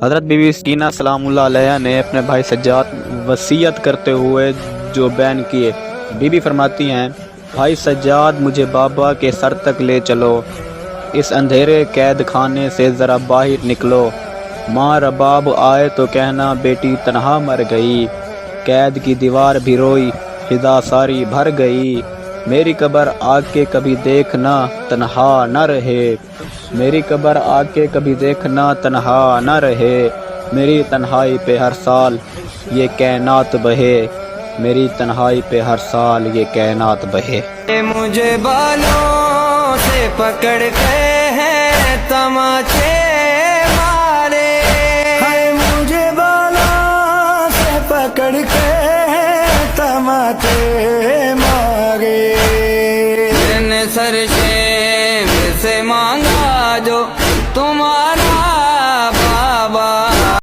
حضرت be be Sakina سلام اللہ علیہ نے اپنے بھائی سجاد وصیت کرتے ہوئے جو بیان کیے، بی بی فرماتی ہیں، بھائی سجاد مجھے بابا کے سر تک لے چلو، اس اندھیرے قید خانے سے ذرا باہر نکلو، ماں رباب آئے تو کہنا بیٹی تنہا مر گئی، قید کی دیوار بھی روئی، فضا ساری بھر گئی، میری قبر آ کے کبھی دیکھنا تنہا نہ رہے، میری قبر آ کے کبھی دیکھنا تنہا نہ رہے، میری تنہائی پہ ہر سال یہ کائنات بہے، میری تنہائی پہ ہر سال یہ کائنات بہے۔ مجھے بالوں سے پکڑ کے ہیں تماچے